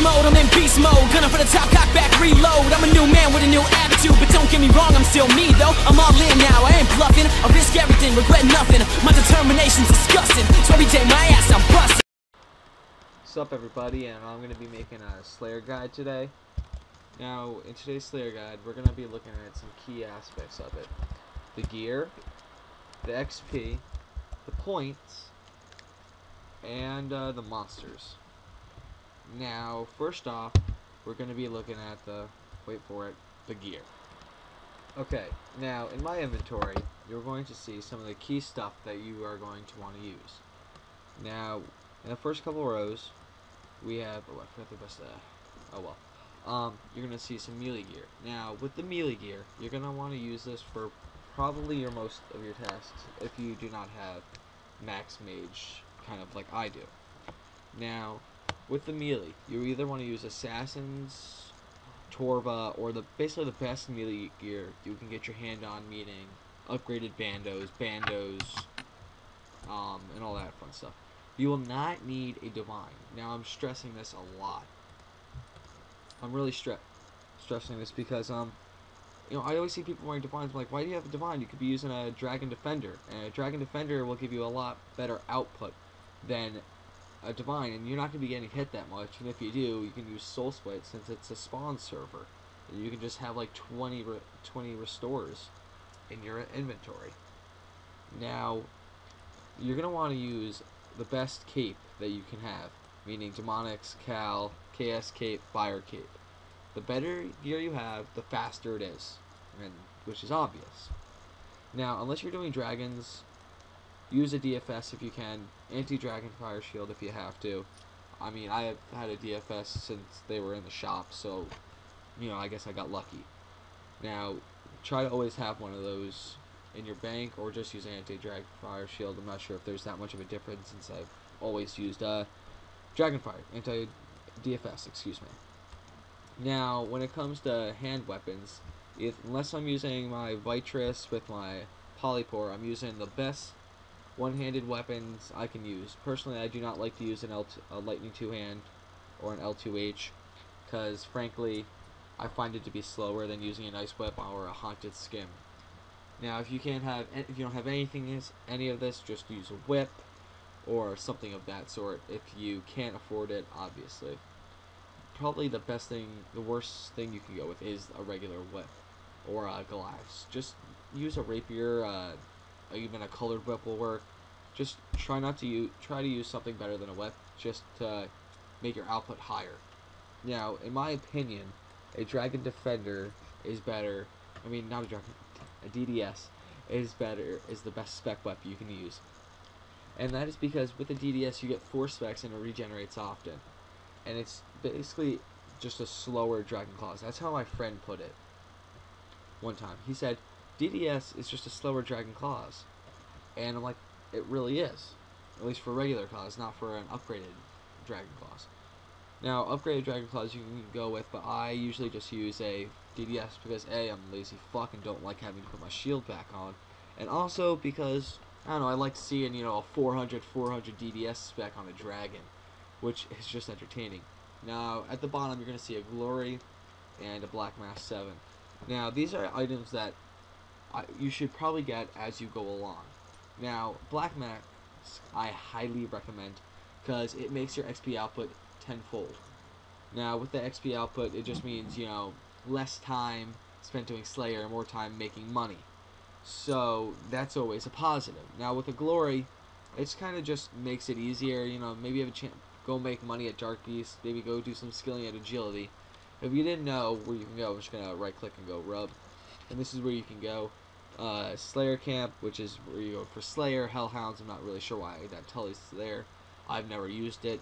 mode, I'm in beast mode. Gunning for the top, cock back, reload. I'm a new man with a new attitude, but don't get me wrong, I'm still me though. I'm all in now, I ain't bluffing. I risk everything, regret nothing. My determination's disgusting, so every day my ass I'm busting. What's up everybody, and I'm going to be making a Slayer guide today. Now, in today's Slayer guide, we're going to be looking at some key aspects of it. The gear, the XP, the points, and the monsters. Now, first off, we're going to be looking at the, wait for it, the gear. Okay, now in my inventory, you're going to see some of the key stuff that you are going to want to use. Now, in the first couple rows, we have, oh, I forgot the best, you're going to see some melee gear. Now, with the melee gear, you're going to want to use this for probably your most of your tasks if you do not have max mage, kind of like I do. Now, with the melee, you either want to use Assassin's, Torva, or basically the best melee gear you can get your hand on, meaning upgraded bandos, and all that fun stuff. You will not need a divine. Now, I'm stressing this a lot. I'm really stressing this because, you know, I always see people wearing divines. I'm like, why do you have a divine? You could be using a Dragon Defender. And a Dragon Defender will give you a lot better output than a divine. And you're not going to be getting hit that much. And if you do, you can use Soul Split since it's a spawn server. And you can just have like 20 restores in your inventory. Now, you're going to want to use the best cape that you can have, meaning Demonics, Cal, KS Cape, Fire Cape. The better gear you have, the faster it is, and which is obvious. Now, unless you're doing dragons, use a DFS if you can, anti-dragon fire shield if you have to. I mean, I have had a DFS since they were in the shop, so, you know, I guess I got lucky. Now, try to always have one of those in your bank, or just use anti-dragon fire shield. I'm not sure if there's that much of a difference since I've always used Dragonfire, anti-DFS, excuse me. Now, when it comes to hand weapons, unless I'm using my Vitress with my Polypore, I'm using the best one-handed weapons I can use. Personally, I do not like to use a Lightning Two-Hand or an L2H, because frankly, I find it to be slower than using a Nice Whip or a Haunted Skim. Now, if you don't have any of this, just use a whip or something of that sort. If you can't afford it, obviously. Probably the worst thing you can go with is a regular whip or a glass. Just use a rapier. Even a colored whip will work. Just try to use something better than a whip, just to make your output higher. Now, in my opinion, a Dragon Defender is better. I mean, not a Dragon. A DDS is the best spec weapon you can use. And that is because with the DDS you get 4 specs and it regenerates often. And it's basically just a slower Dragon Claws. That's how my friend put it one time. He said, DDS is just a slower Dragon Claws. And I'm like, it really is. At least for regular Claws, not for an upgraded Dragon Claws. Now, upgraded Dragon Claws you can go with, but I usually just use a DDS because A, I'm a lazy fuck and don't like having to put my shield back on, and also because, I don't know, I like seeing, you know, a 400 DDS spec on a dragon, which is just entertaining. Now, at the bottom you're going to see a Glory and a Black Mask 7. Now, these are items that you should probably get as you go along. Now, Black Mask I highly recommend because it makes your XP output tenfold. Now, with the XP output, it just means, you know, less time spent doing Slayer and more time making money. So, that's always a positive. Now, with the Glory, it's kind of just makes it easier. You know, maybe you have a chance, go make money at Dark Beast, maybe go do some skilling at Agility. If you didn't know where you can go, I'm just going to right-click and go Rub. And this is where you can go. Slayer Camp, which is where you go for Slayer. Hellhounds, I'm not really sure why that Tully's there. I've never used it.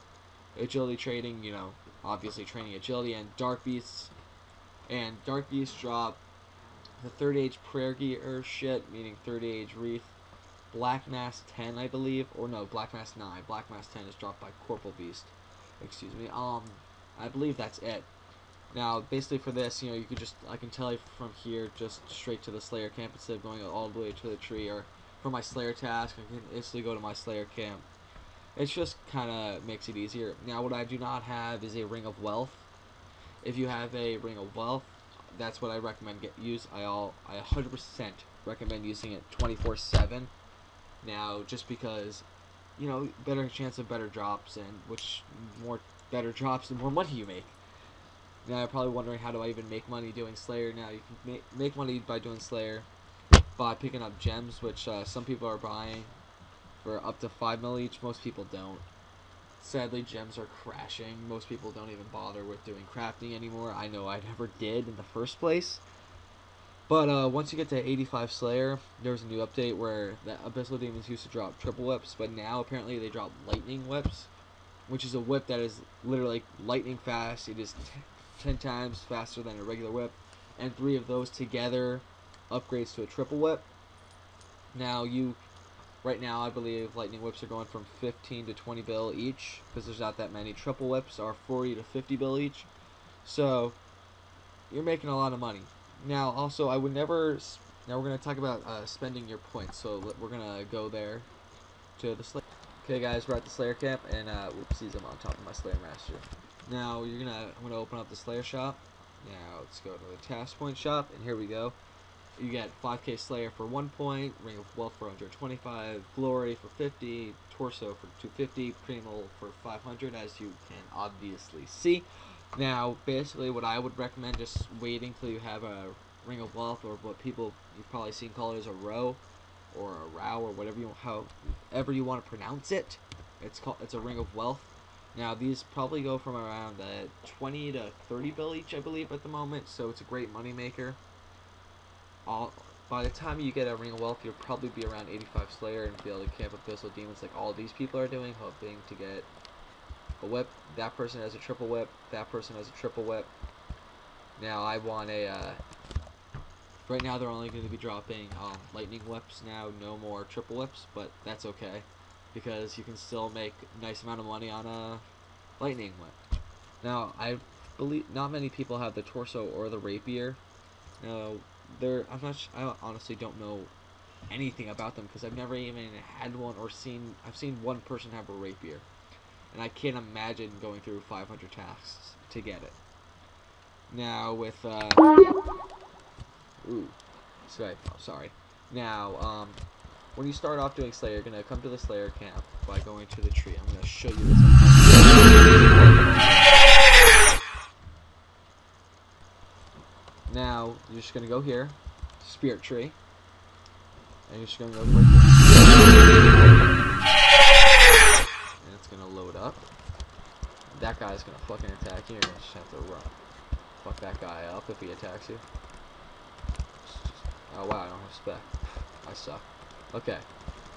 Agility trading, you know, obviously training agility, and Dark Beasts. And Dark Beasts drop the 3rd Age Prayer Gear shit, meaning 3rd Age Wreath. Black Mask 10, I believe, or no, Black Mask 9. Black Mask 10 is dropped by Corporal Beast. Excuse me. I believe that's it. Now, basically for this, you know, you could just, I can tell you from here, just straight to the Slayer Camp instead of going all the way to the tree, or for my Slayer task, I can instantly go to my Slayer Camp. It's just kind of makes it easier. Now, what I do not have is a Ring of Wealth. If you have a Ring of Wealth, that's what I recommend use. I 100% recommend using it 24/7. Now, just because, you know, better chance of better drops, and which more better drops, the more money you make. Now, you're probably wondering, how do I even make money doing Slayer? Now, you can make money by doing Slayer by picking up gems, which some people are buying for up to 5 mil each. Most people don't. Sadly, gems are crashing. Most people don't even bother with doing crafting anymore. I know I never did in the first place. But once you get to 85 Slayer, there was a new update where the Abyssal Demons used to drop triple whips, but now apparently they drop lightning whips, which is a whip that is literally lightning fast. It is 10 times faster than a regular whip, and 3 of those together upgrades to a triple whip. Now, right now, I believe lightning whips are going from 15 to 20 bill each, because there's not that many. Triple whips are 40 to 50 bill each, so you're making a lot of money. Now, also, I would never. Now we're gonna talk about spending your points, so we're gonna go there to the Slayer. Okay, guys, we're at the Slayer camp, and whoopsies, I'm on top of my Slayer Master. Now I'm gonna open up the Slayer shop. Now let's go to the task point shop, and here we go. You get 5k Slayer for 1 point, Ring of Wealth for 125, Glory for 50, Torso for 250, Primal for 500, as you can obviously see. Now, basically, what I would recommend, just waiting till you have a Ring of Wealth, or what you've probably seen call it as a row, or a row, or however you want to pronounce it. It's a Ring of Wealth. Now, these probably go from around 20 to 30 bill each, I believe, at the moment, so it's a great money maker. By the time you get a Ring of Wealth, you'll probably be around 85 Slayer and be able to camp Abyssal Demons like all these people are doing, hoping to get a whip. That person has a triple whip. That person has a triple whip. Now, I want right now, they're only going to be dropping lightning whips now, no more triple whips, but that's okay, because you can still make a nice amount of money on a lightning whip. Now, I believe not many people have the Torso or the Rapier. Now, I honestly don't know anything about them, because I've never even had one I've seen one person have a Rapier, and I can't imagine going through 500 tasks to get it. Now with sorry. Now when you start off doing Slayer, you're gonna come to the Slayer camp by going to the tree. I'm gonna show you this. Now, you're just going to go here, Spirit Tree, and you're just going to go right there. And it's going to load up. That guy's going to fucking attack you, you're going to just have to run. Fuck that guy up if he attacks you. Oh wow, I don't have spec. I suck. Okay,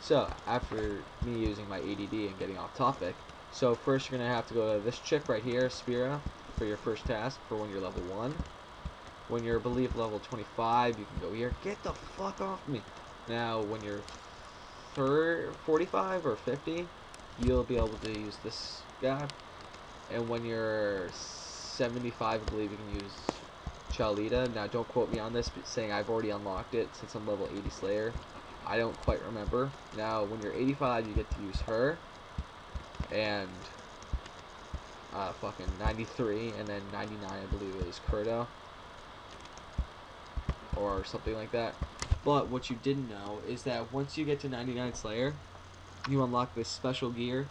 so after me using my ADD and getting off topic, so first you're going to have to go to this chick right here, Spira, for your first task for when you're level 1. When you're, I believe, level 25, you can go here. Get the fuck off me. Now, when you're 45 or 50, you'll be able to use this guy. And when you're 75, I believe you can use Chalita. Now, don't quote me on this, but saying I've already unlocked it since I'm level 80 Slayer. I don't quite remember. Now, when you're 85, you get to use her. And fucking 93, and then 99, I believe, is Kurdo, or something like that. But what you didn't know is that once you get to 99 Slayer, you unlock this special gear,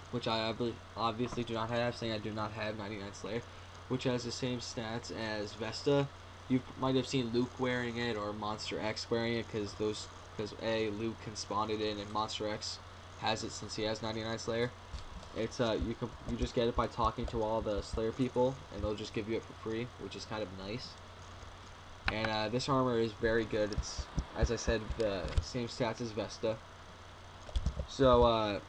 which I obviously do not have, saying I do not have 99 Slayer, which has the same stats as Vesta. You might have seen Luke wearing it, or Monster X wearing it, because Luke can spawn it in, and Monster X has it since he has 99 Slayer. It's you just get it by talking to all the Slayer people, and they'll just give you it for free, which is kind of nice. And this armor is very good. It's, as I said, the same stats as Vesta. So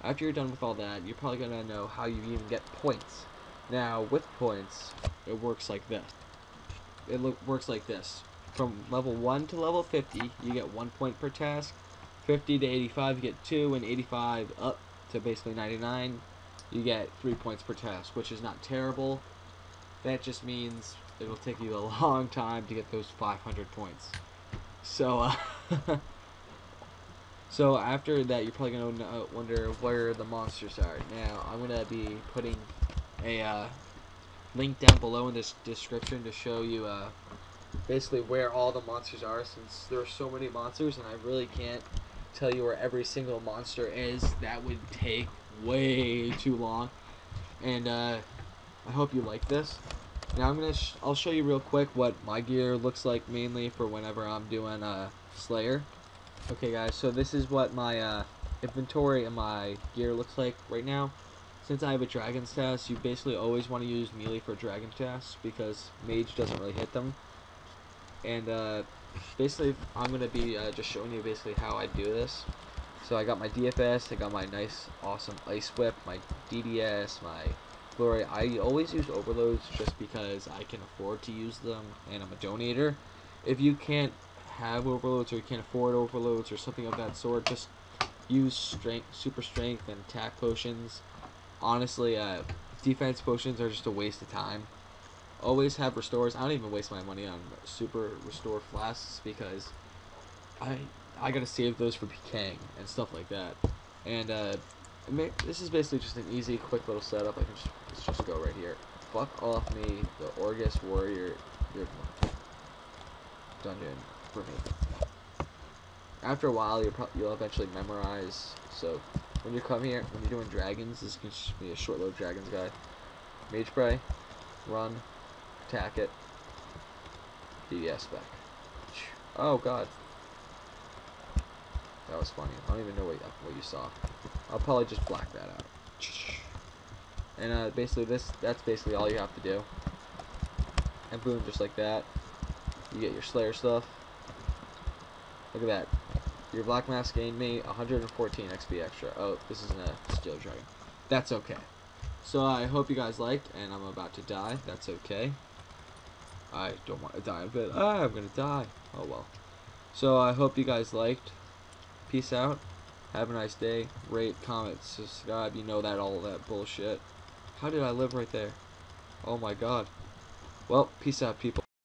after you're done with all that, you're probably gonna know how you even get points. Now with points, it works like this. Works like this. From level 1 to level 50, you get 1 point per task. 50 to 85, you get 2, and 85 up to basically 99, you get 3 points per task, which is not terrible. That just means it'll take you a long time to get those 500 points. So, So after that, you're probably gonna wonder where the monsters are. Now I'm gonna be putting a link down below in this description to show you basically where all the monsters are, since there are so many monsters and I really can't tell you where every single monster is. That would take way too long, and I hope you like this. Now I'll show you real quick what my gear looks like, mainly for whenever I'm doing Slayer. Okay guys, so this is what my inventory and my gear looks like right now. Since I have a dragon status, you basically always want to use melee for dragon status because mage doesn't really hit them. And basically I'm going to be just showing you basically how I do this. So I got my DFS, I got my nice awesome ice whip, my DDS, my glory. I always use overloads just because I can afford to use them and I'm a donator. If you can't have overloads or you can't afford overloads or something of that sort, just use super strength and attack potions. Honestly, defense potions are just a waste of time. Always have restores. I don't even waste my money on super restore flasks because I gotta save those for PKing and stuff like that. And this is basically just an easy, quick little setup. Let's just go right here. Fuck off me, the Orgus Warrior. Dungeon for me. After a while, you'll eventually memorize. So when you come here, when you're doing dragons, this can just be a short little dragons guide. Mage spray, run, attack it, DDS spec. Oh god, that was funny. I don't even know what you saw. I'll probably just black that out. And basically that's basically all you have to do. And boom, just like that, you get your Slayer stuff. Look at that. Your Black Mask gained me 114 XP extra. Oh, this isn't a Steel Dragon. That's okay. So I hope you guys liked, and I'm about to die. That's okay. I don't want to die, but I'm gonna die. Oh well. So I hope you guys liked. Peace out. Have a nice day. Rate, comment, subscribe. You know that, all that bullshit. How did I live right there? Oh my god. Well, peace out, people.